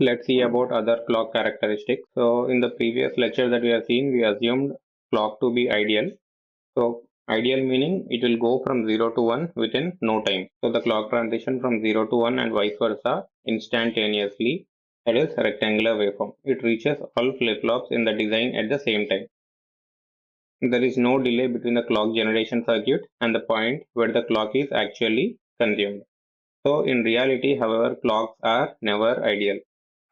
Let's see about other clock characteristics. So in the previous lecture that we have seen, we assumed clock to be ideal. So ideal meaning it will go from 0 to 1 within no time. So the clock transition from 0 to 1 and vice versa instantaneously. That is rectangular waveform. It reaches all flip-flops in the design at the same time. There is no delay between the clock generation circuit and the point where the clock is actually consumed. So in reality, however, clocks are never ideal.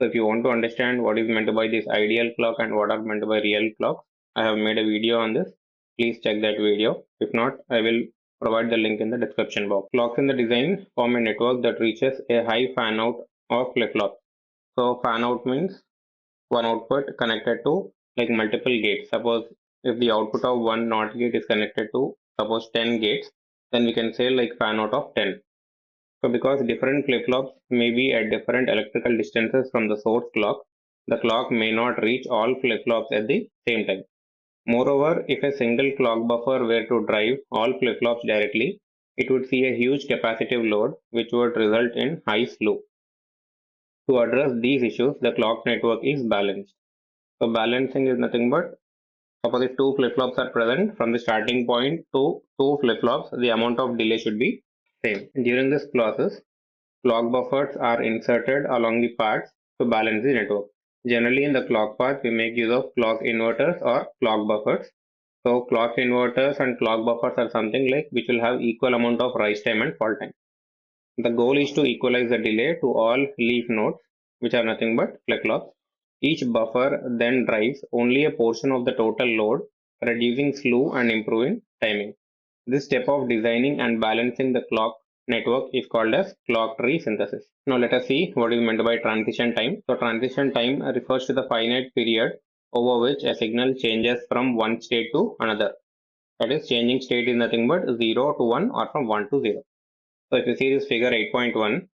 So if you want to understand what is meant by this ideal clock and what are meant by real clocks, I have made a video on this. Please check that video. If not, I will provide the link in the description box. Clocks in the design form a network that reaches a high fan out of flip-flops. So fan out means one output connected to like multiple gates. Suppose if the output of one NOT gate is connected to suppose 10 gates, then we can say like fan out of 10. So because different flip-flops may be at different electrical distances from the source clock, the clock may not reach all flip-flops at the same time. Moreover, if a single clock buffer were to drive all flip-flops directly, it would see a huge capacitive load which would result in high slew. To address these issues, the clock network is balanced. So balancing is nothing but suppose if two flip-flops are present from the starting point to two flip-flops, the amount of delay should be same. During this process, clock buffers are inserted along the paths to balance the network. Generally, in the clock path, we make use of clock inverters or clock buffers. So, clock inverters and clock buffers are something like which will have equal amount of rise time and fall time. The goal is to equalize the delay to all leaf nodes, which are nothing but flip-flops. Each buffer then drives only a portion of the total load, reducing slew and improving timing. This step of designing and balancing the clock network is called as clock tree synthesis. Now let us see what is meant by transition time. So transition time refers to the finite period over which a signal changes from one state to another. That is, changing state is nothing but 0 to 1 or from 1 to 0. So if you see this figure 8.1,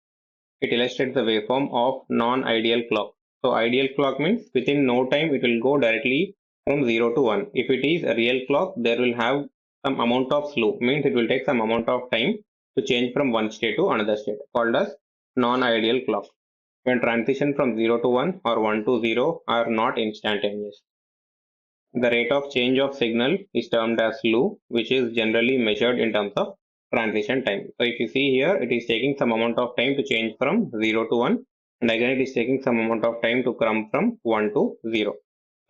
it illustrates the waveform of non-ideal clock. So ideal clock means within no time it will go directly from 0 to 1. If it is a real clock, there will have some amount of slew, means it will take some amount of time to change from one state to another state, called as non-ideal clock. When transition from 0 to 1 or 1 to 0 are not instantaneous. The rate of change of signal is termed as slew, which is generally measured in terms of transition time. So if you see here, it is taking some amount of time to change from 0 to 1, and again it is taking some amount of time to come from 1 to 0.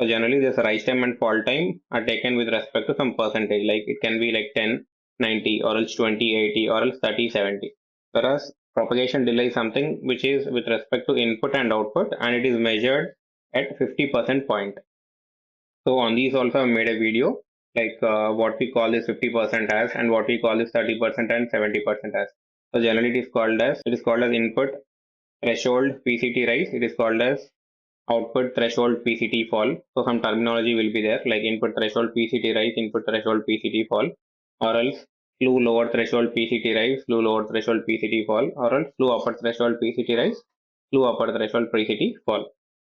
So generally this rise time and fall time are taken with respect to some percentage, like it can be like 10, 90 or else 20, 80 or else 30, 70. Whereas propagation delay is something which is with respect to input and output, and it is measured at 50% point. So on these also I made a video like what we call this 50% as and what we call this 30% and 70% as. So generally it is called as input threshold PCT rise. It is called as output threshold PCT fall. So some terminology will be there like input threshold PCT rise, input threshold PCT fall, or else slew lower threshold PCT rise, slew lower threshold PCT fall, or else slew upper threshold PCT rise, slew upper threshold PCT fall.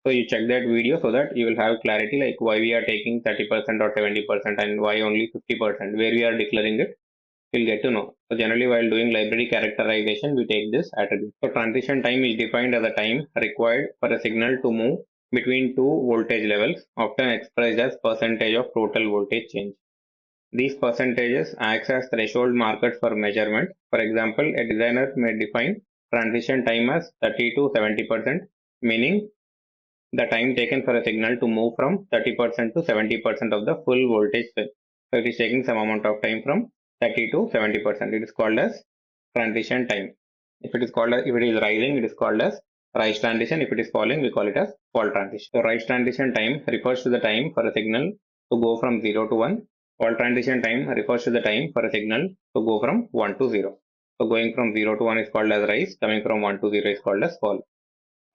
So you check that video so that you will have clarity like why we are taking 30% or 70% and why only 50%, where we are declaring it, you'll get to know. So generally while doing library characterization, we take this attribute. So transition time is defined as the time required for a signal to move between two voltage levels, often expressed as percentage of total voltage change. These percentages acts as threshold markers for measurement. For example, a designer may define transition time as 30 to 70%, meaning the time taken for a signal to move from 30% to 70% of the full voltage swing. So it is taking some amount of time from 30 to 70%. It is called as transition time. If it is rising, it is called as rise transition. If it is falling, we call it as fall transition. So rise transition time refers to the time for a signal to go from 0 to 1. Fall transition time refers to the time for a signal to go from 1 to 0. So going from 0 to 1 is called as rise, coming from 1 to 0 is called as fall.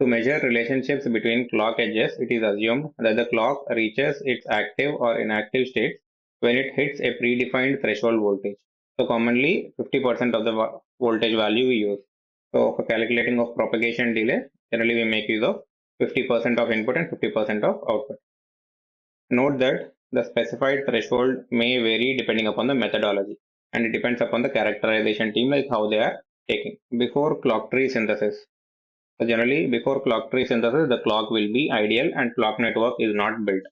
To measure relationships between clock edges, it is assumed that the clock reaches its active or inactive state when it hits a predefined threshold voltage. So commonly 50% of the voltage value we use. So for calculating of propagation delay, generally we make use of 50% of input and 50% of output. Note that the specified threshold may vary depending upon the methodology, and it depends upon the characterization team like how they are taking. Before clock tree synthesis, So generally, before clock tree synthesis, the clock will be ideal and clock network is not built.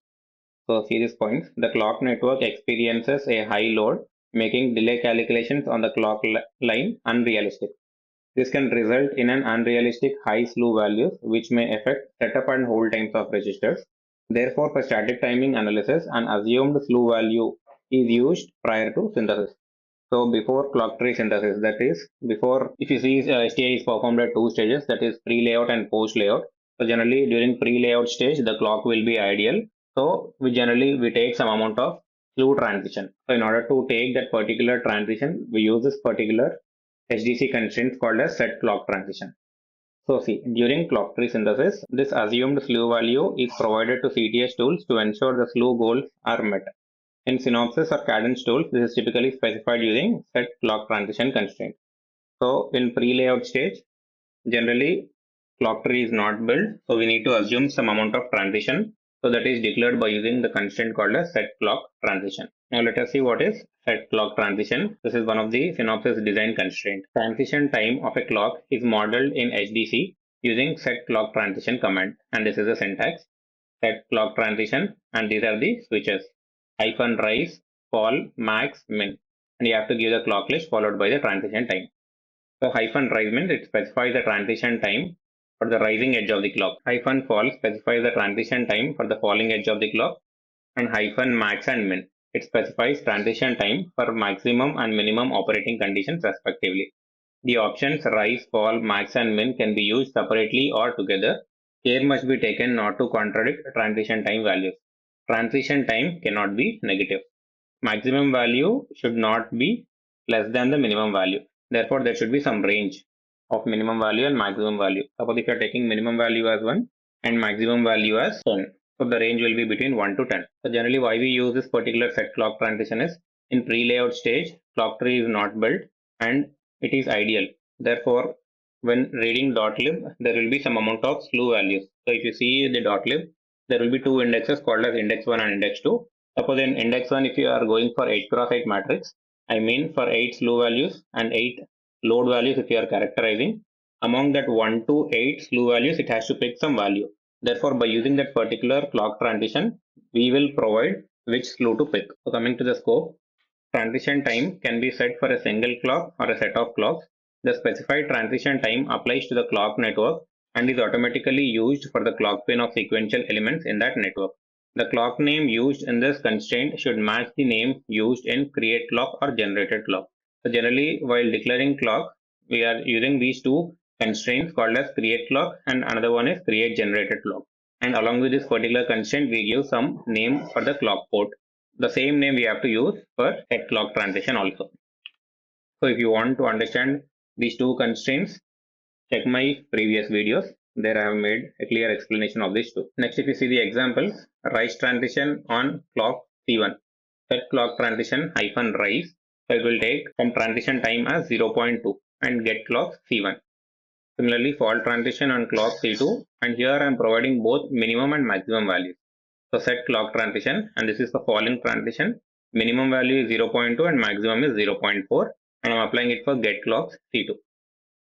So see these points. The clock network experiences a high load, making delay calculations on the clock line unrealistic. This can result in an unrealistic high slew values, which may affect setup and hold times of registers. Therefore, for static timing analysis, an assumed slew value is used prior to synthesis. So before clock tree synthesis, that is before, if you see STA is performed at two stages, that is pre-layout and post-layout. So generally during pre-layout stage, the clock will be ideal. So we take some amount of slew transition. So in order to take that particular transition, we use this particular SDC constraint called as set clock transition. So see, during clock tree synthesis, this assumed slew value is provided to CTS tools to ensure the slew goals are met. In Synopsys or Cadence tools, this is typically specified using set clock transition constraint. So in pre-layout stage, generally clock tree is not built, so we need to assume some amount of transition. So that is declared by using the constraint called as set clock transition. Now let us see what is set clock transition. This is one of the Synopsys design constraint. Transition time of a clock is modeled in SDC using set clock transition command, and this is the syntax. Set clock transition, and these are the switches: hyphen rise, fall, max, min, and you have to give the clock list followed by the transition time. So hyphen rise means it specifies the transition time for the rising edge of the clock. Hyphen fall specifies the transition time for the falling edge of the clock, and hyphen max and min, it specifies transition time for maximum and minimum operating conditions respectively. The options rise, fall, max and min can be used separately or together. Care must be taken not to contradict transition time values. Transition time cannot be negative. Maximum value should not be less than the minimum value. Therefore, there should be some range of minimum value and maximum value. Suppose if you are taking minimum value as 1 and maximum value as 10. So the range will be between 1 to 10. So generally why we use this particular set clock transition is in pre-layout stage, clock tree is not built and it is ideal. Therefore, when reading .lib, there will be some amount of slew values. So if you see the .lib, there will be two indexes called as index 1 and index 2. Suppose in index 1, if you are going for 8 cross 8 matrix, I mean for 8 slew values and 8 load values if you are characterizing, among that 1 to 8 slew values, it has to pick some value. Therefore, by using that particular clock transition, we will provide which slew to pick. So coming to the scope, transition time can be set for a single clock or a set of clocks. The specified transition time applies to the clock network and is automatically used for the clock pin of sequential elements in that network. The clock name used in this constraint should match the name used in create clock or generated clock. So generally, while declaring clock, we are using these two constraints called as create clock and another one is create generated clock. And along with this particular constraint, we give some name for the clock port. The same name we have to use for set clock transition also. So if you want to understand these two constraints, check my previous videos. There I have made a clear explanation of these two. Next, if you see the examples, rise transition on clock C1. Set clock transition hyphen rise. So it will take some transition time as 0.2 and get clock C1. Similarly, fall transition on clock C2, and here I am providing both minimum and maximum values. So set clock transition, and this is the falling transition. Minimum value is 0.2 and maximum is 0.4, and I am applying it for get clock C2.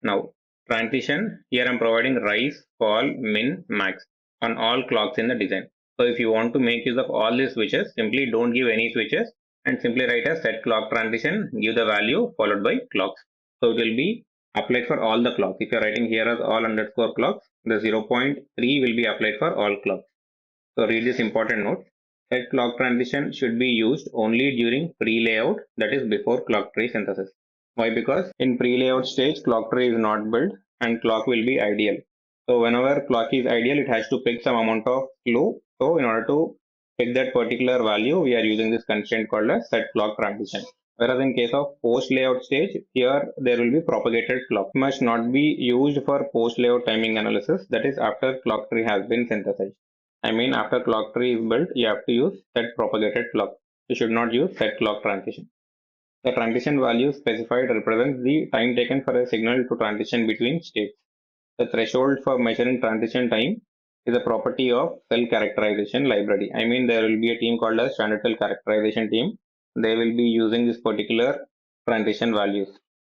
Now, transition, here I am providing rise, fall, min, max on all clocks in the design. So if you want to make use of all these switches, simply don't give any switches and simply write as set clock transition, give the value followed by clocks. So it will be applied for all the clocks. If you are writing here as all underscore clocks, the 0.3 will be applied for all clocks. So read this important note. Set clock transition should be used only during pre-layout, that is before clock tree synthesis. Why? Because in pre-layout stage, clock tree is not built and clock will be ideal. So whenever clock is ideal, it has to pick some amount of slew. So in order to pick that particular value, we are using this constraint called as set clock transition. Whereas in case of post layout stage, here there will be propagated clock. Must not be used for post layout timing analysis, that is after clock tree has been synthesized. I mean after clock tree is built, you have to use set propagated clock. You should not use set clock transition. The transition value specified represents the time taken for a signal to transition between states. The threshold for measuring transition time is a property of cell characterization library. I mean there will be a team called as standard cell characterization team. They will be using this particular transition values.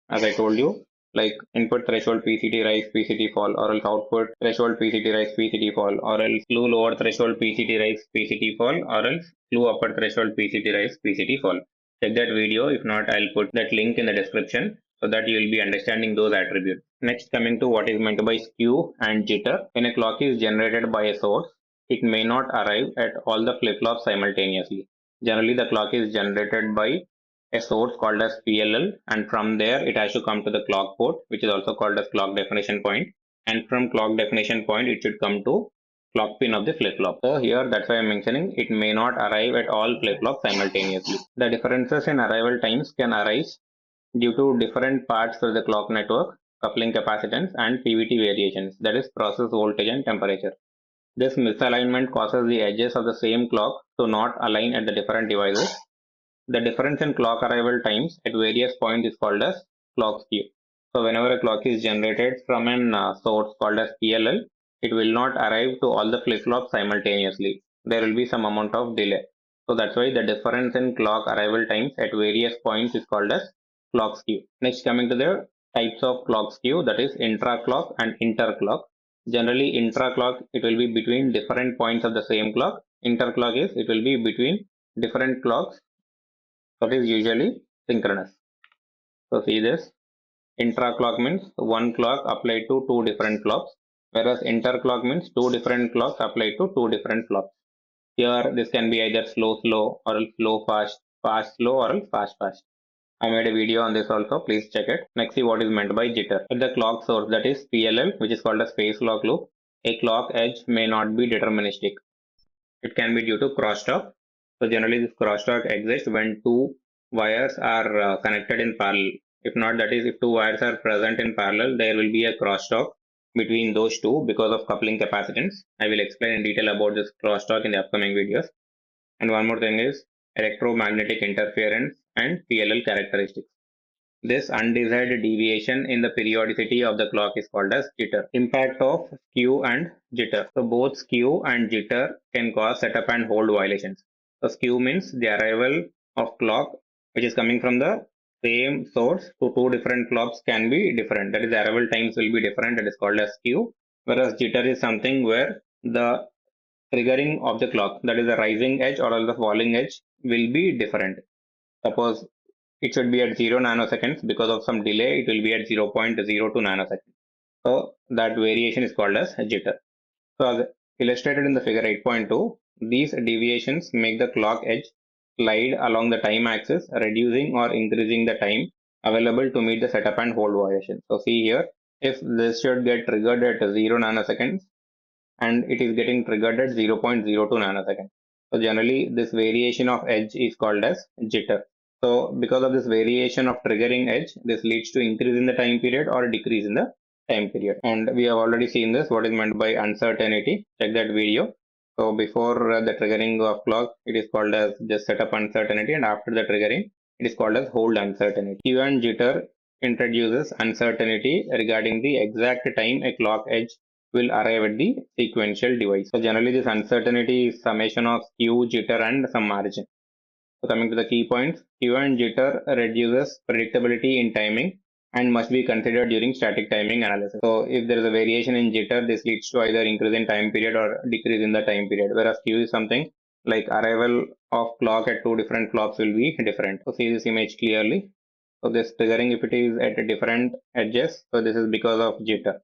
As I told you, like input threshold PCT rise, PCT fall, or else output threshold PCT rise, PCT fall, or else slew lower threshold PCT rise, PCT fall, or else slew upper threshold PCT rise, PCT fall. Check that video. If not, I'll put that link in the description so that you will be understanding those attributes. Next, coming to what is meant by skew and jitter. When a clock is generated by a source, it may not arrive at all the flip-flops simultaneously. Generally, the clock is generated by a source called as PLL, and from there it has to come to the clock port, which is also called as clock definition point, and from clock definition point it should come to clock pin of the flip-flop. So here that's why I'm mentioning it may not arrive at all flip-flops simultaneously. The differences in arrival times can arise due to different parts of the clock network, coupling capacitance, and PVT variations, that is process voltage and temperature. This misalignment causes the edges of the same clock to not align at the different devices. The difference in clock arrival times at various points is called as clock skew. So whenever a clock is generated from an source called as PLL, it will not arrive to all the flip-flops simultaneously. There will be some amount of delay. So that's why the difference in clock arrival times at various points is called as clock skew. Next, coming to the types of clock skew, that is intra-clock and inter-clock. Generally, intra-clock, it will be between different points of the same clock. Inter-clock is, it will be between different clocks, that is usually synchronous. So see this, intra-clock means one clock applied to two different clocks, whereas inter-clock means two different clocks applied to two different clocks. Here this can be either slow slow, or slow fast, fast slow, or fast fast. I made a video on this also, please check it. Next, see what is meant by jitter. At the clock source, that is PLL, which is called as phase lock loop, a clock edge may not be deterministic. It can be due to crosstalk. So generally this crosstalk exists when two wires are connected in parallel. If not, that is, if two wires are present in parallel, there will be a crosstalk between those two because of coupling capacitance. I will explain in detail about this crosstalk in the upcoming videos. And one more thing is electromagnetic interference and PLL characteristics. This undesired deviation in the periodicity of the clock is called as jitter. Impact of skew and jitter. So both skew and jitter can cause setup and hold violations. So skew means the arrival of clock which is coming from the same source to two different clocks can be different. That is, the arrival times will be different. That is called as skew. Whereas jitter is something where the triggering of the clock, that is the rising edge or the falling edge, will be different. Suppose it should be at 0 nanoseconds, because of some delay it will be at 0.02 nanoseconds. So that variation is called as jitter. So as illustrated in the figure 8.2, these deviations make the clock edge slide along the time axis, reducing or increasing the time available to meet the setup and hold violation. So see here, if this should get triggered at 0 nanoseconds and it is getting triggered at 0.02 nanoseconds. So generally this variation of edge is called as jitter. So because of this variation of triggering edge, this leads to increase in the time period or decrease in the time period. And we have already seen this, what is meant by uncertainty. Check that video. So before the triggering of clock, it is called as just setup uncertainty, and after the triggering, it is called as hold uncertainty. Skew and jitter introduces uncertainty regarding the exact time a clock edge will arrive at the sequential device. So generally this uncertainty is summation of skew, jitter, and some margin. So coming to the key points, skew and jitter reduces predictability in timing and must be considered during static timing analysis. So if there is a variation in jitter, this leads to either increase in time period or decrease in the time period, whereas skew is something like arrival of clock at two different clocks will be different. So see this image clearly. So this triggering, if it is at different edges, so this is because of jitter.